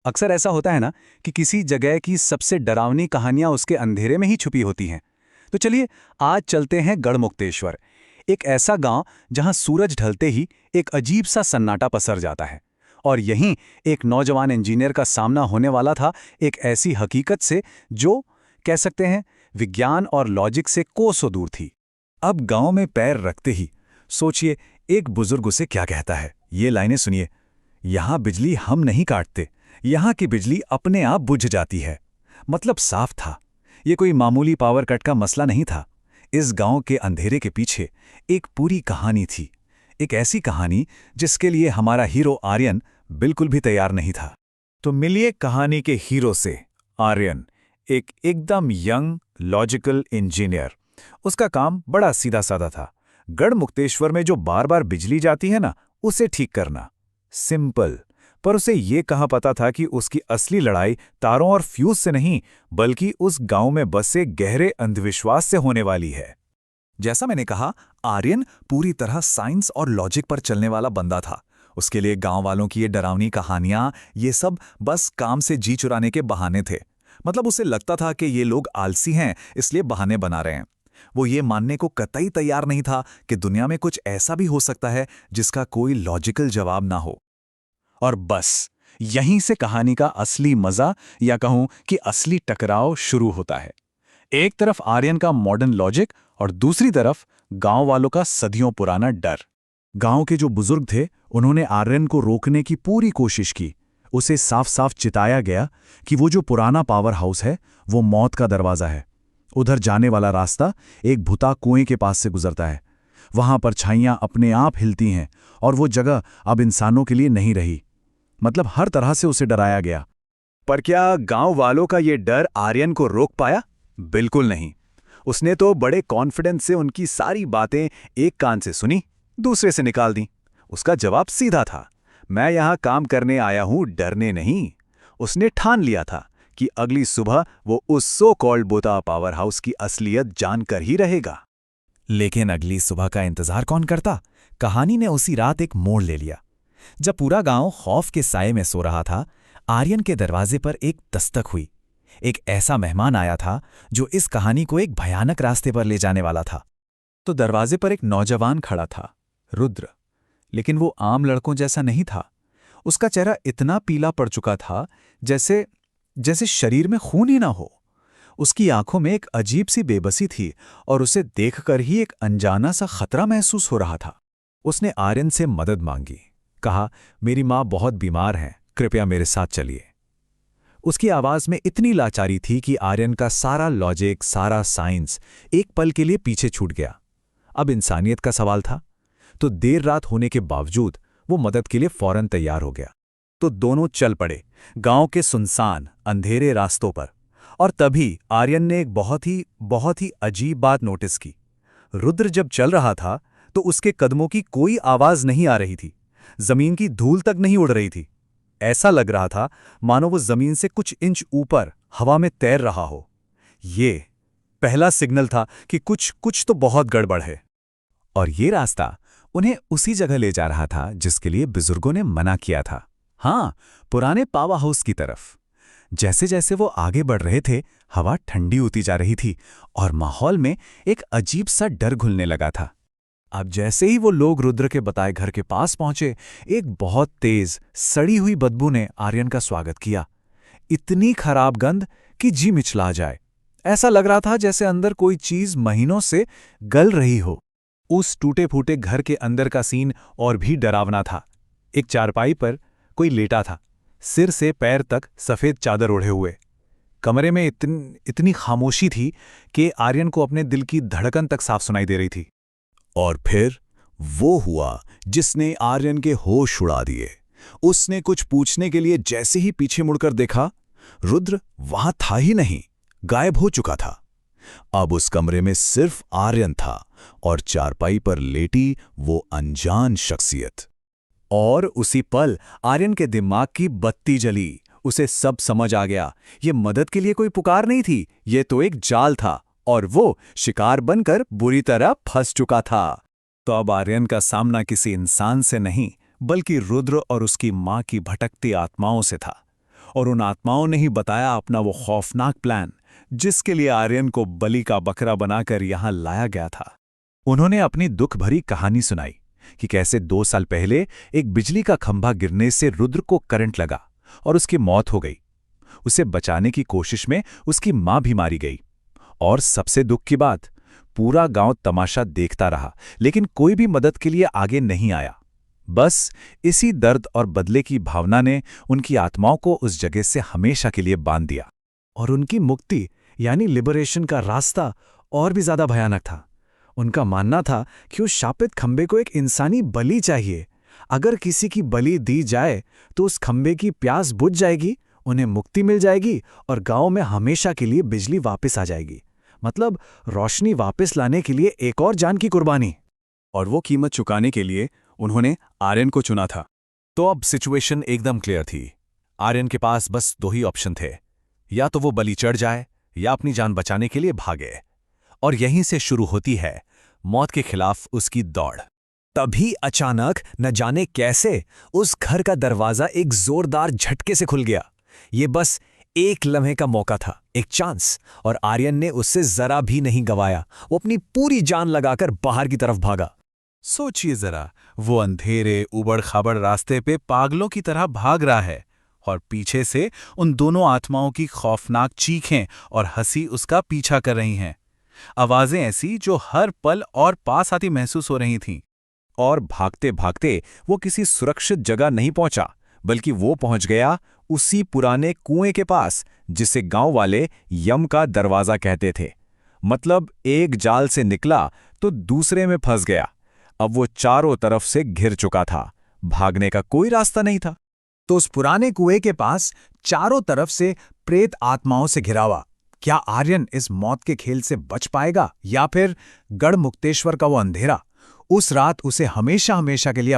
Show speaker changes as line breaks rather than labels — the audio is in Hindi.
अक्सर ऐसा होता है ना कि किसी जगह की सबसे डरावनी कहानियां उसके अंधेरे में ही छुपी होती हैं। तो चलिए, आज चलते हैं गढ़मुक्तेश्वर, एक ऐसा गांव जहां सूरज ढलते ही एक अजीब सा सन्नाटा पसर जाता है। और यहीं एक नौजवान इंजीनियर का सामना होने वाला था एक ऐसी हकीकत से जो, कह सकते हैं, विज्ञान और लॉजिक से कोसों दूर थी।
अब गांव में पैर रखते ही सोचिए, एक बुजुर्ग उसे क्या कहता है। ये लाइनें सुनिए। यहां बिजली हम नहीं काटते, यहां की बिजली अपने आप बुझ जाती है। मतलब साफ था, ये कोई मामूली पावर कट का मसला नहीं था। इस गांव के अंधेरे के पीछे एक पूरी कहानी थी। एक ऐसी कहानी जिसके लिए हमारा हीरो आर्यन बिल्कुल भी तैयार नहीं था। तो मिलिए कहानी के हीरो से, आर्यन, एक एकदम यंग लॉजिकल इंजीनियर। उसका काम बड़ा सीधा साधा था। गढ़मुक्तेश्वर में जो बार बार बिजली जाती है ना, उसे ठीक करना। सिंपल। पर उसे ये कहाँ पता था कि उसकी असली लड़ाई तारों और फ्यूज से नहीं, बल्कि उस गांव में बसे गहरे अंधविश्वास से होने वाली है। जैसा मैंने कहा, आर्यन पूरी तरह साइंस और लॉजिक पर चलने वाला बंदा था। उसके लिए गांव वालों की ये डरावनी कहानियां, ये सब बस काम से जी चुराने के बहाने थे। मतलब उसे लगता था कि ये लोग आलसी हैं, इसलिए बहाने बना रहे हैं। वो ये मानने को कतई तैयार नहीं था कि दुनिया में कुछ ऐसा भी हो सकता है जिसका कोई लॉजिकल जवाब ना हो।
और बस यहीं से कहानी का असली मजा, या कहूं कि असली टकराव शुरू होता है। एक तरफ आर्यन का मॉडर्न लॉजिक और दूसरी तरफ गांव वालों का सदियों पुराना डर।
गांव के जो बुजुर्ग थे, उन्होंने आर्यन को रोकने की पूरी कोशिश की। उसे साफ साफ चिताया गया कि वो जो पुराना पावर हाउस है, वो मौत का दरवाजा है। उधर जाने वाला रास्ता एक भुता कुएं के पास से गुजरता है। वहां परछाइयां अपने आप हिलती हैं और वो जगह अब इंसानों के लिए नहीं रही। मतलब हर तरह से उसे डराया गया।
पर क्या गांव वालों का ये डर आर्यन को रोक पाया? बिल्कुल नहीं। उसने तो बड़े कॉन्फिडेंस से उनकी सारी बातें एक कान से सुनी, दूसरे से निकाल दी। उसका जवाब सीधा था, मैं यहां काम करने आया हूं, डरने नहीं। उसने ठान लिया था कि अगली सुबह वो उस सो कॉल्ड बोता पावर हाउस की असलियत जानकर ही रहेगा।
लेकिन अगली सुबह का इंतजार कौन करता? कहानी ने उसी रात एक मोड़ ले लिया। जब पूरा गांव खौफ के साए में सो रहा था, आर्यन के दरवाजे पर एक दस्तक हुई। एक ऐसा मेहमान आया था जो इस कहानी को एक भयानक रास्ते पर ले जाने वाला था।
तो दरवाजे पर एक नौजवान खड़ा था, रुद्र। लेकिन वो आम लड़कों जैसा नहीं था। उसका चेहरा इतना पीला पड़ चुका था जैसे जैसे शरीर में खून ही ना हो। उसकी आंखों में एक अजीब सी बेबसी थी और उसे देखकर ही एक अनजाना सा खतरा महसूस हो रहा था। उसने आर्यन से मदद मांगी। कहा, मेरी माँ बहुत बीमार है, कृपया मेरे साथ चलिए। उसकी आवाज में इतनी लाचारी थी कि आर्यन का सारा लॉजिक, सारा साइंस एक पल के लिए पीछे छूट गया। अब इंसानियत का सवाल था, तो देर रात होने के बावजूद वो मदद के लिए फौरन तैयार हो गया। तो दोनों चल पड़े गांव के सुनसान अंधेरे रास्तों पर। और तभी आर्यन ने एक बहुत ही अजीब बात नोटिस की। रुद्र जब चल रहा था तो उसके कदमों की कोई आवाज नहीं आ रही थी। जमीन की धूल तक नहीं उड़ रही थी। ऐसा लग रहा था मानो वो जमीन से कुछ इंच ऊपर हवा में तैर रहा हो। ये पहला सिग्नल था कि कुछ तो बहुत गड़बड़ है। और ये रास्ता उन्हें उसी जगह ले जा रहा था जिसके लिए बुजुर्गों ने मना किया था। हाँ, पुराने पावर हाउस की तरफ। जैसे जैसे वो आगे बढ़ रहे थे, हवा ठंडी होती जा रही थी और माहौल में एक अजीब सा डर घुलने लगा था। अब जैसे ही वो लोग रुद्र के बताए घर के पास पहुंचे, एक बहुत तेज सड़ी हुई बदबू ने आर्यन का स्वागत किया। इतनी खराब गंध कि जी मिचला जाए। ऐसा लग रहा था जैसे अंदर कोई चीज महीनों से गल रही हो। उस टूटे फूटे घर के अंदर का सीन और भी डरावना था। एक चारपाई पर कोई लेटा था, सिर से पैर तक सफेद चादर ओढ़े हुए। कमरे में इतनी खामोशी थी कि आर्यन को अपने दिल की धड़कन तक साफ सुनाई दे रही थी।
और फिर वो हुआ जिसने आर्यन के होश उड़ा दिए। उसने कुछ पूछने के लिए जैसे ही पीछे मुड़कर देखा, रुद्र वहां था ही नहीं, गायब हो चुका था। अब उस कमरे में सिर्फ आर्यन था और चारपाई पर लेटी वो अनजान शख्सियत।
और उसी पल आर्यन के दिमाग की बत्ती जली। उसे सब समझ आ गया। ये मदद के लिए कोई पुकार नहीं थी, ये तो एक जाल था और वो शिकार बनकर बुरी तरह फंस चुका था। तो अब आर्यन का सामना किसी इंसान से नहीं, बल्कि रुद्र और उसकी मां की भटकती आत्माओं से था।
और उन आत्माओं ने ही बताया अपना वो खौफनाक प्लान, जिसके लिए आर्यन को बलि का बकरा बनाकर यहां लाया गया था। उन्होंने अपनी दुख भरी कहानी सुनाई कि कैसे 2 साल पहले एक बिजली का खंभा गिरने से रुद्र को करंट लगा और उसकी मौत हो गई। उसे बचाने की कोशिश में उसकी मां भी मारी गई। और सबसे दुख की बात, पूरा गांव तमाशा देखता रहा, लेकिन कोई भी मदद के लिए आगे नहीं आया। बस इसी दर्द और बदले की भावना ने उनकी आत्माओं को उस जगह से हमेशा के लिए बांध दिया।
और उनकी मुक्ति यानी लिबरेशन का रास्ता और भी ज्यादा भयानक था। उनका मानना था कि उस शापित खंबे को एक इंसानी बलि चाहिए। अगर किसी की बलि दी जाए तो उस खंबे की प्यास बुझ जाएगी, उन्हें मुक्ति मिल जाएगी और गांव में हमेशा के लिए बिजली वापस आ जाएगी। मतलब रोशनी वापस लाने के लिए एक और जान की कुर्बानी।
और वो कीमत चुकाने के लिए उन्होंने आर्यन को चुना था। तो अब सिचुएशन एकदम क्लियर थी। आर्यन के पास बस 2 ही ऑप्शन थे, या तो वो बलि चढ़ जाए या अपनी जान बचाने के लिए भागे। और यहीं से शुरू होती है मौत के खिलाफ उसकी दौड़।
तभी अचानक न जाने कैसे उस घर का दरवाजा एक जोरदार झटके से खुल गया। ये बस एक लम्हे का मौका था, एक चांस, और आर्यन ने उससे जरा भी नहीं गंवाया। वो अपनी पूरी जान लगाकर बाहर की तरफ भागा।
सोचिए जरा, वो अंधेरे उबड़ खाबड़ रास्ते पे पागलों की तरह भाग रहा है और पीछे से उन दोनों आत्माओं की खौफनाक चीखें और हंसी उसका पीछा कर रही हैं। आवाजें ऐसी जो हर पल और पास आती महसूस हो रही थीं। और भागते भागते वो किसी सुरक्षित जगह नहीं पहुंचा, बल्कि वो पहुंच गया उसी पुराने कुएं के पास, जिसे गांव वाले यम का दरवाजा कहते थे। मतलब एक जाल से निकला तो दूसरे में फंस गया। अब वो चारों तरफ से घिर चुका था, भागने का कोई रास्ता नहीं था।
तो उस पुराने कुएं के पास चारों तरफ से प्रेत आत्माओं से घिरा हुआ। क्या आर्यन इस मौत के खेल से बच पाएगा, या फिर गढ़ मुक्तेश्वर का वो अंधेरा उस रात उसे हमेशा हमेशा के लिए